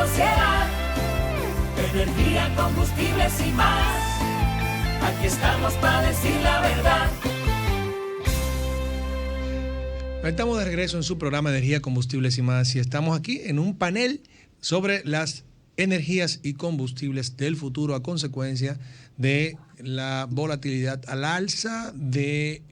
sociedad. Energía, combustibles y más. Aquí estamos para decir la verdad. Estamos de regreso en su programa Energía, Combustibles y más, y estamos aquí en un panel sobre las energías y combustibles del futuro a consecuencia de la volatilidad al alza de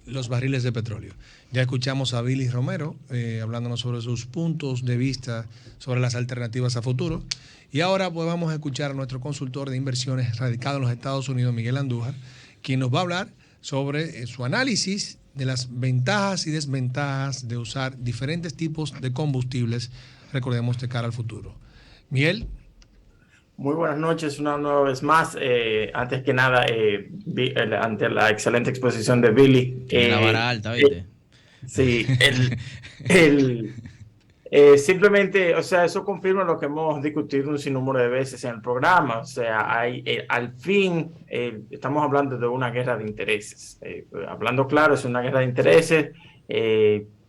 los barriles de petróleo. Ya escuchamos a Billy Romero hablándonos sobre sus puntos de vista sobre las alternativas a futuro, y ahora pues vamos a escuchar a nuestro consultor de inversiones radicado en los Estados Unidos, Miguel Andújar, quien nos va a hablar sobre su análisis de las ventajas y desventajas de usar diferentes tipos de combustibles, recordemos, de cara al futuro. Miguel. Muy buenas noches, una nueva vez más. Antes que nada, ante la excelente exposición de Billy. La vara alta, ¿viste? Sí, simplemente, o sea, eso confirma lo que hemos discutido un sinnúmero de veces en el programa. O sea, al fin estamos hablando de una guerra de intereses. Hablando claro, es una guerra de intereses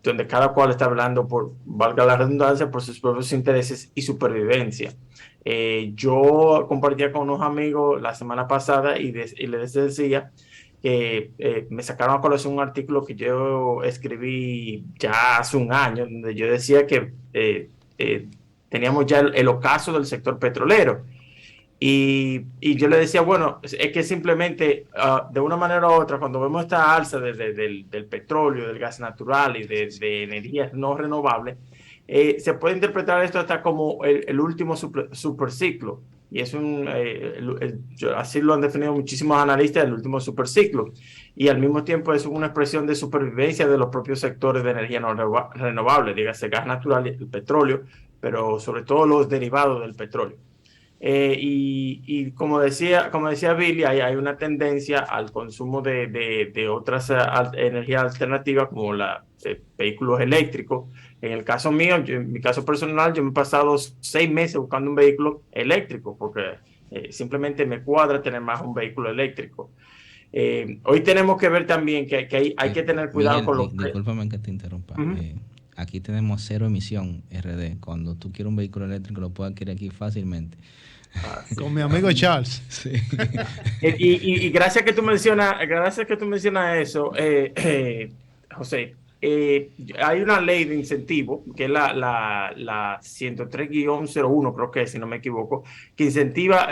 donde cada cual está hablando, valga la redundancia, por sus propios intereses y supervivencia. Yo compartía con unos amigos la semana pasada y les decía que me sacaron a colación un artículo que yo escribí ya hace un año, donde yo decía que teníamos ya el ocaso del sector petrolero. Y yo le decía, bueno, es que simplemente de una manera u otra, cuando vemos esta alza del petróleo, del gas natural y de energías no renovables, se puede interpretar esto hasta como el último superciclo. Y es así lo han definido muchísimos analistas, el último superciclo. Y al mismo tiempo es una expresión de supervivencia de los propios sectores de energía no renovable, dígase gas natural y el petróleo, pero sobre todo los derivados del petróleo. Y como decía Billy, hay una tendencia al consumo de otras energías alternativas como vehículos eléctricos. En el caso mío, en mi caso personal, yo me he pasado 6 meses buscando un vehículo eléctrico porque simplemente me cuadra tener más un vehículo eléctrico. Hoy tenemos que ver también que hay que tener cuidado Miguel, con los... Discúlpame que te interrumpa. Uh-huh. Aquí tenemos 0 emisión RD. Cuando tú quieres un vehículo eléctrico lo puedes adquirir aquí fácilmente. Sí. Con mi amigo Charles. Sí. Y gracias que tú mencionas eso, José. Hay una ley de incentivo, que es la 103-01, creo que es, si no me equivoco, que incentiva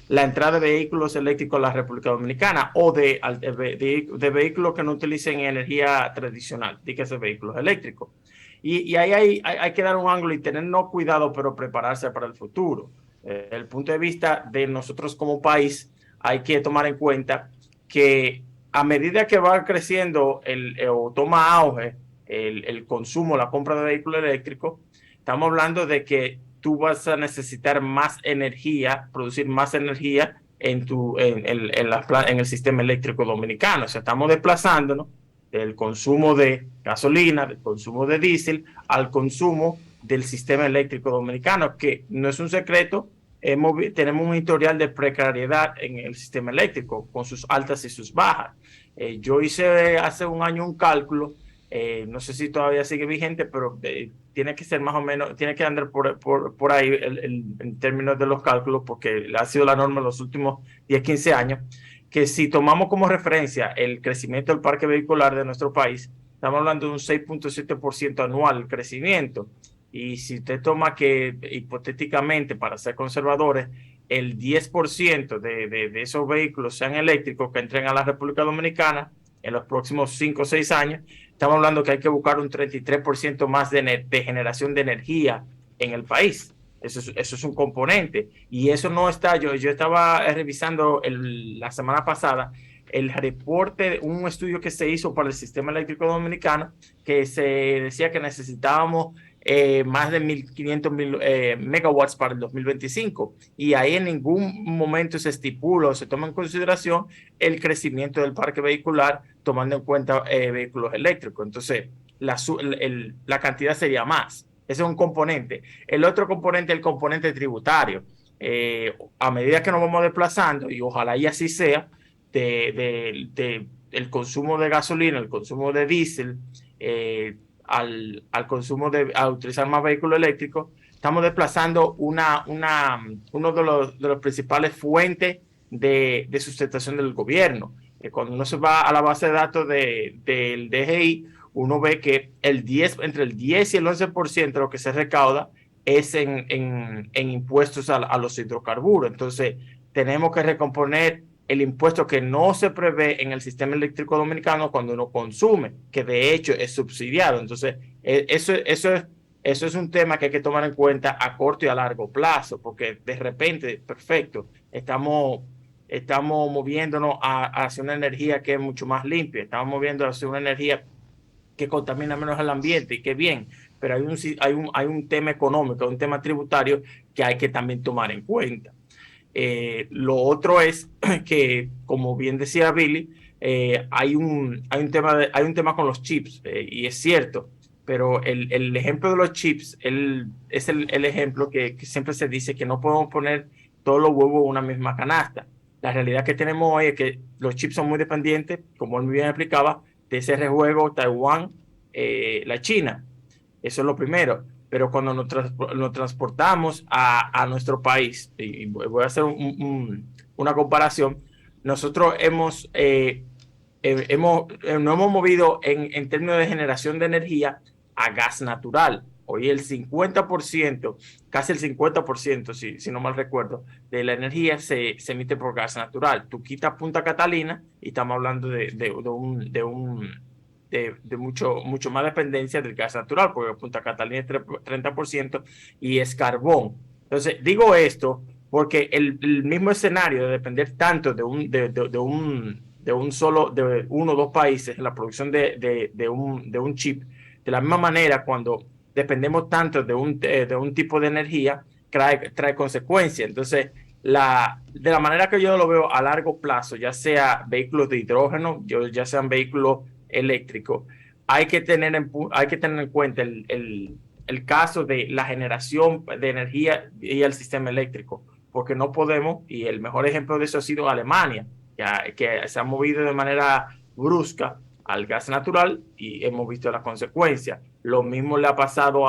la entrada de vehículos eléctricos a la República Dominicana o de vehículos que no utilicen energía tradicional, dígase vehículos eléctricos. Y ahí hay que dar un ángulo y tenernos cuidado, pero prepararse para el futuro. El punto de vista de nosotros como país, hay que tomar en cuenta que a medida que va creciendo o toma auge el consumo, la compra de vehículos eléctricos, estamos hablando de que tú vas a necesitar más energía, producir más energía en el sistema eléctrico dominicano. O sea, estamos desplazándonos del consumo de gasolina, del consumo de diésel, al consumo del sistema eléctrico dominicano, que no es un secreto. Tenemos un historial de precariedad en el sistema eléctrico, con sus altas y sus bajas. Yo hice hace un año un cálculo, no sé si todavía sigue vigente, pero tiene que ser más o menos, tiene que andar por ahí en términos de los cálculos, porque ha sido la norma en los últimos 10, 15 años, que si tomamos como referencia el crecimiento del parque vehicular de nuestro país, estamos hablando de un 6.7% anual el crecimiento. Y si usted toma que, hipotéticamente, para ser conservadores, el 10% de esos vehículos sean eléctricos que entren a la República Dominicana en los próximos 5 o 6 años, estamos hablando que hay que buscar un 33% más de generación de energía en el país. Eso es un componente. Y eso no está, yo estaba revisando la semana pasada el reporte, un estudio que se hizo para el sistema eléctrico dominicano, que se decía que necesitábamos más de 1.500 megawatts para el 2025, y ahí en ningún momento se estipula o se toma en consideración el crecimiento del parque vehicular tomando en cuenta vehículos eléctricos. Entonces la cantidad sería más. Ese es un componente. El otro componente es el componente tributario. A medida que nos vamos desplazando, y ojalá y así sea, el consumo de gasolina, el consumo de diésel, al consumo a utilizar más vehículos eléctricos, estamos desplazando uno de los principales fuentes de sustentación del gobierno. Cuando uno se va a la base de datos del DGI, uno ve que entre el 10 y el 11% de lo que se recauda es en impuestos a los hidrocarburos. Entonces, tenemos que recomponer el impuesto que no se prevé en el sistema eléctrico dominicano cuando uno consume, que de hecho es subsidiado. Entonces, eso es un tema que hay que tomar en cuenta a corto y a largo plazo, porque de repente, perfecto, estamos moviéndonos hacia una energía que es mucho más limpia, estamos moviendo hacia una energía que contamina menos el ambiente, y qué bien, pero hay un tema económico, un tema tributario que hay que también tomar en cuenta. Lo otro es que, como bien decía Billy, hay un tema con los chips, y es cierto, pero el ejemplo de los chips es el ejemplo que siempre se dice que no podemos poner todos los huevos en una misma canasta. La realidad que tenemos hoy es que los chips son muy dependientes, como él muy bien explicaba, de ese rejuego Taiwán, la China. Eso es lo primero. Pero cuando nos transportamos a nuestro país, y voy a hacer una comparación, nosotros nos hemos movido en términos de generación de energía a gas natural. Hoy el 50%, casi el 50%, si no mal recuerdo, de la energía se emite por gas natural. Tú quitas Punta Catalina y estamos hablando de mucho más dependencia del gas natural, porque Punta Catalina es 30% y es carbón. Entonces, digo esto porque el mismo escenario de depender tanto de uno o dos países en la producción de un chip, de la misma manera, cuando dependemos tanto de un tipo de energía, trae consecuencias. Entonces, de la manera que yo lo veo a largo plazo, ya sea vehículos de hidrógeno, ya sean vehículos eléctricos, hay que tener en cuenta el caso de la generación de energía y el sistema eléctrico, porque no podemos, y el mejor ejemplo de eso ha sido Alemania, que se ha movido de manera brusca al gas natural y hemos visto las consecuencias. Lo mismo le ha pasado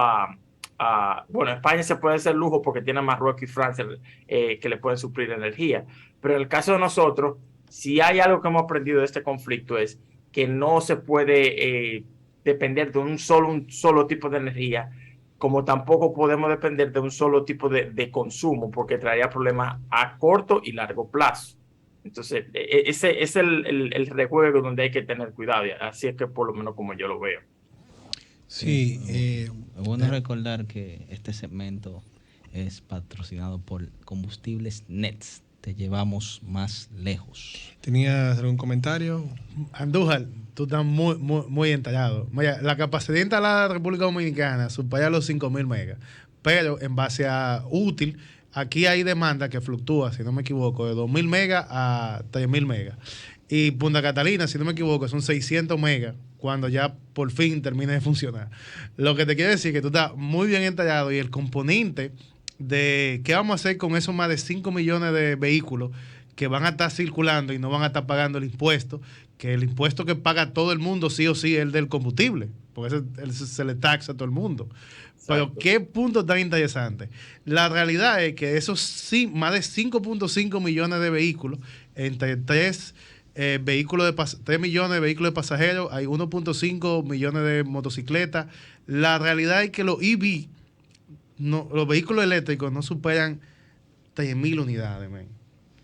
bueno, España se puede hacer lujo porque tiene Marruecos y Francia que le pueden suplir energía, pero en el caso de nosotros, si hay algo que hemos aprendido de este conflicto es que no se puede depender de un solo tipo de energía, como tampoco podemos depender de un solo tipo de consumo, porque traería problemas a corto y largo plazo. Entonces, ese es el rejuego donde hay que tener cuidado, así es que por lo menos como yo lo veo. Sí. Es bueno recordar que este segmento es patrocinado por Combustibles Nets. Te llevamos más lejos. ¿Tenías algún comentario? Andújar, tú estás muy entallado. Mira, la capacidad instalada de la República Dominicana supera los 5.000 megas, pero en base a útil, aquí hay demanda que fluctúa, si no me equivoco, de 2.000 megas a 3.000 megas. Y Punta Catalina, si no me equivoco, son 600 megas cuando ya por fin termine de funcionar. Lo que te quiero decir es que tú estás muy bien entallado, y el componente de qué vamos a hacer con esos más de 5 millones de vehículos que van a estar circulando y no van a estar pagando el impuesto, que el impuesto que paga todo el mundo sí o sí es el del combustible, porque se le taxa a todo el mundo. Pero qué punto tan interesante. La realidad es que esos sí, más de 5.5 millones de vehículos, entre 3 millones de vehículos de pasajeros, hay 1.5 millones de motocicletas. La realidad es que los EV, los vehículos eléctricos no superan 3.000 unidades, man.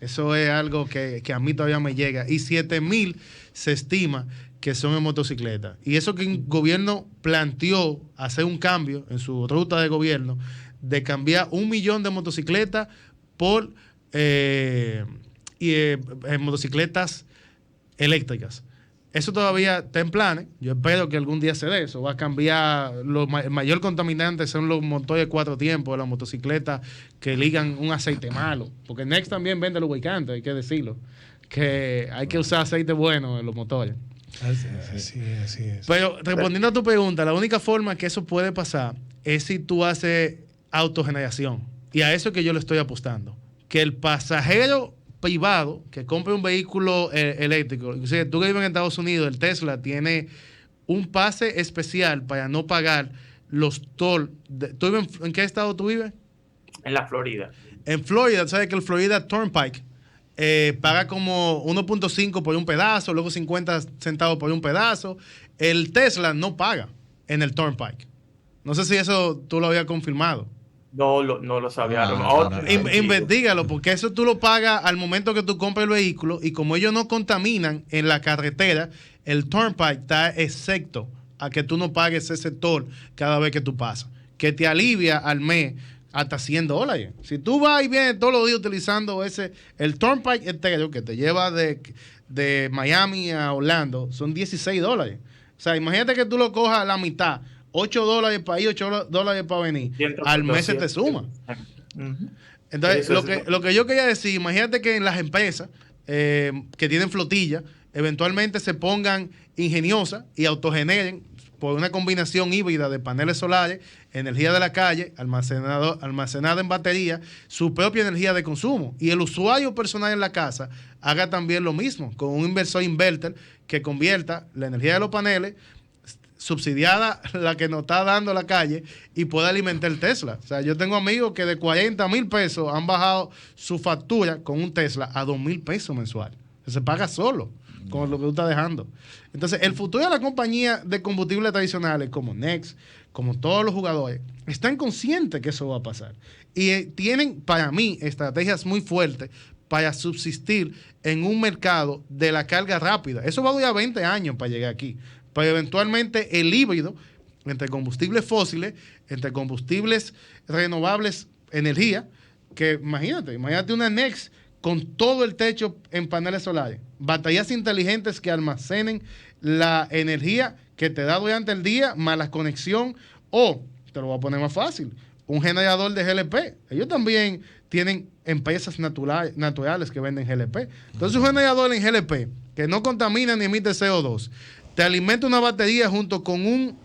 Eso es algo que a mí todavía me llega. Y 7.000 se estima que son en motocicletas. Y eso que el gobierno planteó hacer un cambio en su ruta de gobierno, de cambiar 1 millón de motocicletas por motocicletas eléctricas. Eso todavía está en planes. Yo espero que algún día se dé. Eso va a cambiar. El mayor contaminante son los motores de 4 tiempos de las motocicletas que ligan un aceite malo. Porque Next también vende lubricantes, hay que decirlo. Que hay que usar aceite bueno en los motores. Así es. Pero respondiendo a tu pregunta, la única forma que eso puede pasar es si tú haces autogeneración. Y a eso es que yo le estoy apostando. Que el pasajero privado que compre un vehículo eléctrico, inclusive tú que vives en Estados Unidos, el Tesla tiene un pase especial para no pagar los toll. ¿Tú vives en qué estado tú vives? En la Florida. En Florida, ¿sabes que el Florida Turnpike paga como 1.5 por un pedazo, luego 50 centavos por un pedazo? El Tesla no paga en el Turnpike. No sé si eso tú lo habías confirmado. No lo sabía. Investígalo, porque eso tú lo pagas al momento que tú compras el vehículo, y como ellos no contaminan en la carretera, el Turnpike está excepto a que tú no pagues ese toll cada vez que tú pasas, que te alivia al mes hasta $100. Si tú vas y vienes todos los días utilizando el Turnpike entero que te lleva de Miami a Orlando, son $16. O sea, imagínate que tú lo cojas a la mitad, $8 para ir, $8 para venir. Al mes se te suma. Entonces, lo que yo quería decir, imagínate que en las empresas que tienen flotilla, eventualmente se pongan ingeniosas y autogeneren por una combinación híbrida de paneles solares, energía de la calle, almacenada en batería, su propia energía de consumo. Y el usuario personal en la casa haga también lo mismo, con un inverter que convierta la energía de los paneles, subsidiada la que nos está dando la calle, y pueda alimentar el Tesla. O sea, yo tengo amigos que de 40,000 pesos han bajado su factura con un Tesla a 2,000 pesos mensual. Se paga solo con lo que tú estás dejando. Entonces, el futuro de la compañía de combustibles tradicionales como Next, como todos los jugadores, están conscientes que eso va a pasar. Y tienen, para mí, estrategias muy fuertes para subsistir en un mercado de la carga rápida. Eso va a durar 20 años para llegar aquí. Pero eventualmente el híbrido entre combustibles fósiles, entre combustibles renovables, energía, que imagínate una Next con todo el techo en paneles solares, baterías inteligentes que almacenen la energía que te da durante el día, más la conexión, o, te lo voy a poner más fácil, un generador de GLP. Ellos también tienen empresas naturales que venden GLP. Entonces, un generador en GLP que no contamina ni emite CO2, te alimenta una batería junto con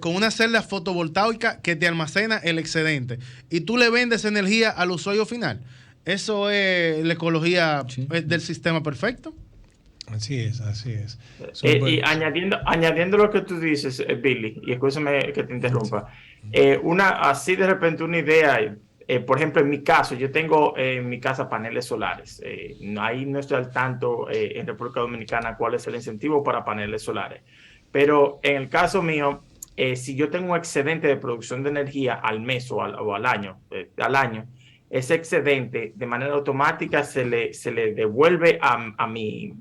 con una celda fotovoltaica que te almacena el excedente, y tú le vendes energía al usuario final. Eso es la ecología del sistema perfecto. Así es. Y añadiendo lo que tú dices, Billy, y escúchame que te interrumpa, así de repente una idea, por ejemplo, en mi caso, yo tengo en mi casa paneles solares. Ahí no estoy al tanto en República Dominicana cuál es el incentivo para paneles solares. Pero en el caso mío, si yo tengo un excedente de producción de energía al mes o al año, ese excedente de manera automática se le devuelve a mi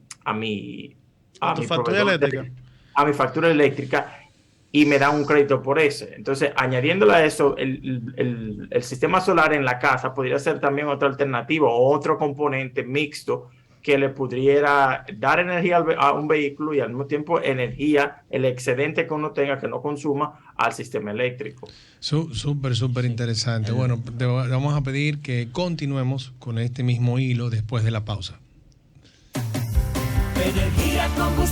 factura eléctrica. A mi factura eléctrica, y me dan un crédito por eso. Entonces, añadiéndole a eso, el sistema solar en la casa podría ser también otra alternativa o otro componente mixto que le pudiera dar energía a un vehículo y al mismo tiempo energía, el excedente que uno tenga que no consuma, al sistema eléctrico. Súper interesante. Bueno, te vamos a pedir que continuemos con este mismo hilo después de la pausa. Energía, combustible.